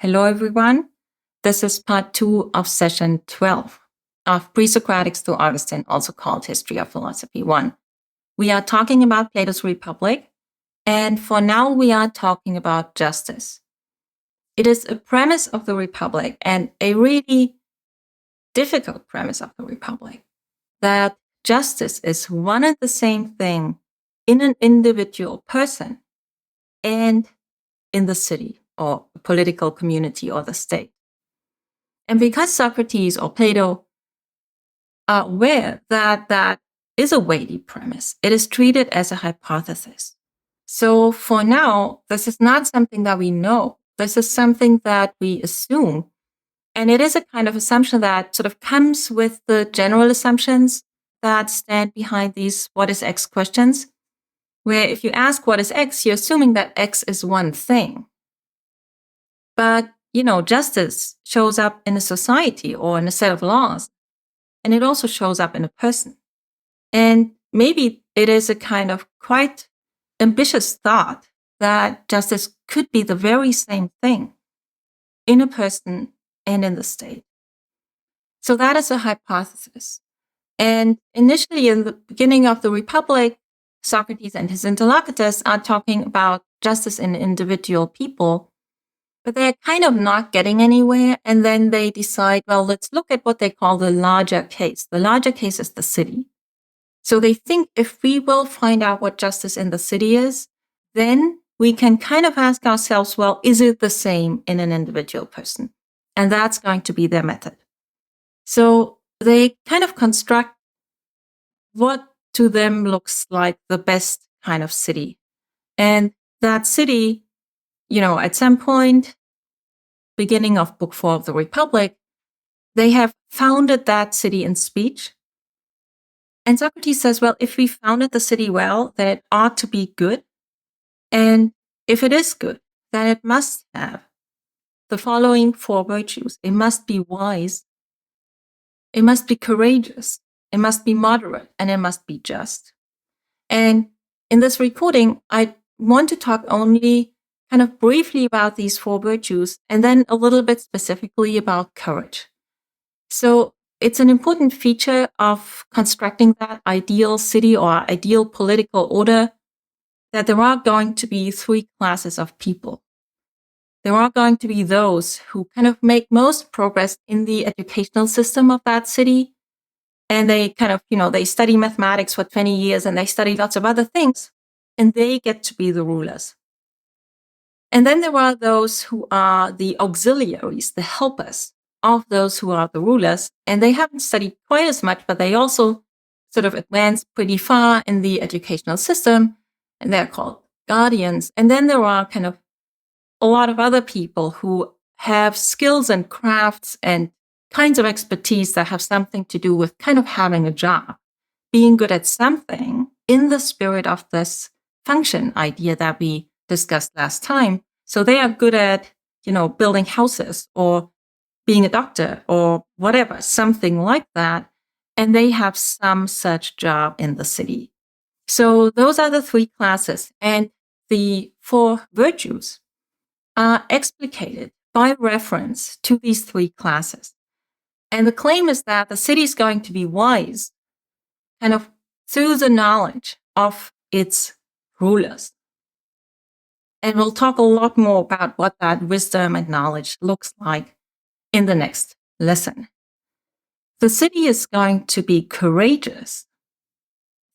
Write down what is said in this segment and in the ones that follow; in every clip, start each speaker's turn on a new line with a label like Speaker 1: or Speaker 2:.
Speaker 1: Hello, everyone. This is part 2 of session 12 of Pre-Socratics through Augustine, also called History of Philosophy 1. We are talking about Plato's Republic, and for now we are talking about justice. It is a premise of the Republic, and a really difficult premise of the Republic, that justice is one and the same thing in an individual person and in the city or a political community or the state. And because Socrates or Plato are aware that that is a weighty premise, it is treated as a hypothesis. So for now, this is not something that we know. This is something that we assume. And it is a kind of assumption that sort of comes with the general assumptions that stand behind these what is X questions, where if you ask what is X, you're assuming that X is one thing. But, justice shows up in a society or in a set of laws, and it also shows up in a person. And maybe it is a kind of quite ambitious thought that justice could be the very same thing in a person and in the state. So that is a hypothesis. And initially, in the beginning of the Republic, Socrates and his interlocutors are talking about justice in individual people, but they're kind of not getting anywhere. And then they decide, well, let's look at what they call the larger case. The larger case is the city. So they think if we will find out what justice in the city is, then we can kind of ask ourselves, well, is it the same in an individual person? And that's going to be their method. So they kind of construct what to them looks like the best kind of city. And that city, at some point, beginning of Book 4 of the Republic, they have founded that city in speech. And Socrates says, well, if we founded the city well, then it ought to be good. And if it is good, then it must have the following 4 virtues. It must be wise. It must be courageous. It must be moderate, and it must be just. And in this recording, I want to talk only kind of briefly about these 4 virtues, and then a little bit specifically about courage. So it's an important feature of constructing that ideal city or ideal political order that there are going to be 3 classes of people. There are going to be those who kind of make most progress in the educational system of that city. And they kind of, they study mathematics for 20 years and they study lots of other things, and they get to be the rulers. And then there are those who are the auxiliaries, the helpers of those who are the rulers. And they haven't studied quite as much, but they also sort of advance pretty far in the educational system, and they're called guardians. And then there are kind of a lot of other people who have skills and crafts and kinds of expertise that have something to do with kind of having a job, being good at something in the spirit of this function idea that we discussed last time. So they are good at, building houses or being a doctor or whatever, something like that. And they have some such job in the city. So those are the 3 classes. And the 4 virtues are explicated by reference to these 3 classes. And the claim is that the city is going to be wise, kind of through the knowledge of its rulers. And we'll talk a lot more about what that wisdom and knowledge looks like in the next lesson. The city is going to be courageous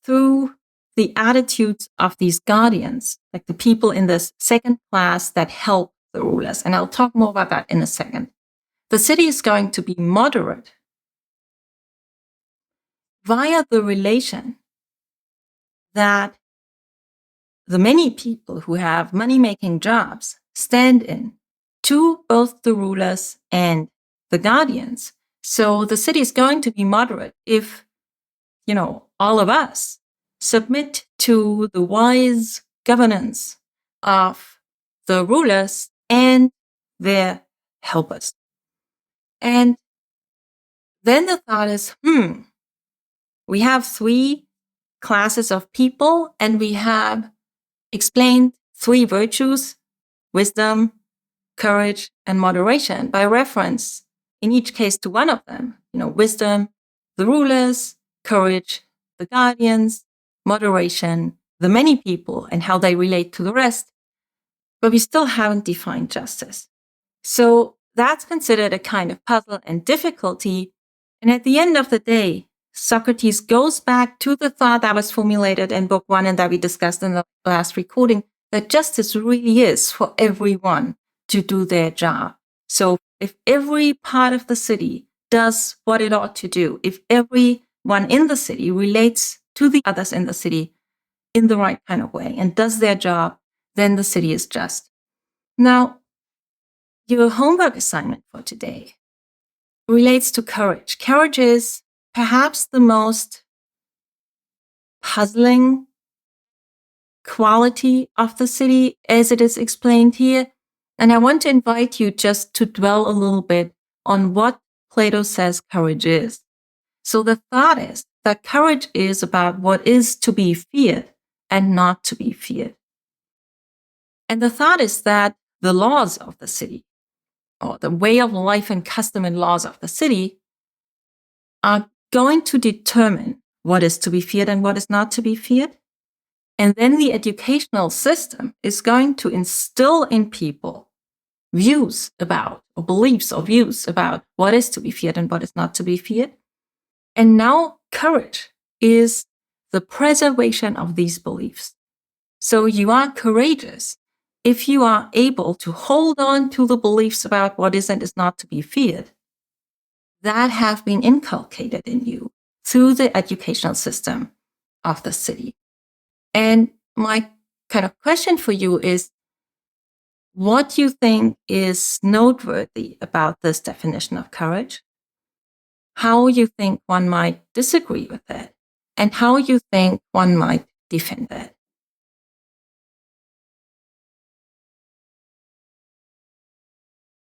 Speaker 1: through the attitudes of these guardians, like the people in this second class that help the rulers. And I'll talk more about that in a second. The city is going to be moderate via the relation that the many people who have money-making jobs stand in to both the rulers and the guardians. So the city is going to be moderate if, all of us submit to the wise governance of the rulers and their helpers. And then the thought is, we have 3 classes of people, and we have explained 3 virtues: wisdom, courage, and moderation by reference, in each case, to one of them. Wisdom, the rulers; courage, the guardians; moderation, the many people and how they relate to the rest. But we still haven't defined justice. So that's considered a kind of puzzle and difficulty. And at the end of the day, Socrates goes back to the thought that was formulated in book 1 and that we discussed in the last recording, that justice really is for everyone to do their job. So if every part of the city does what it ought to do, if everyone in the city relates to the others in the city in the right kind of way and does their job, then the city is just. Now, your homework assignment for today relates to courage. Courage is perhaps the most puzzling quality of the city as it is explained here. And I want to invite you just to dwell a little bit on what Plato says courage is. So the thought is that courage is about what is to be feared and not to be feared. And the thought is that the laws of the city, or the way of life and custom and laws of the city, are going to determine what is to be feared and what is not to be feared. And then the educational system is going to instill in people views about, or beliefs or views about what is to be feared and what is not to be feared. And now courage is the preservation of these beliefs. So you are courageous if you are able to hold on to the beliefs about what is and is not to be feared that have been inculcated in you through the educational system of the city. And my kind of question for you is, what do you think is noteworthy about this definition of courage? How you think one might disagree with it, and how you think one might defend it?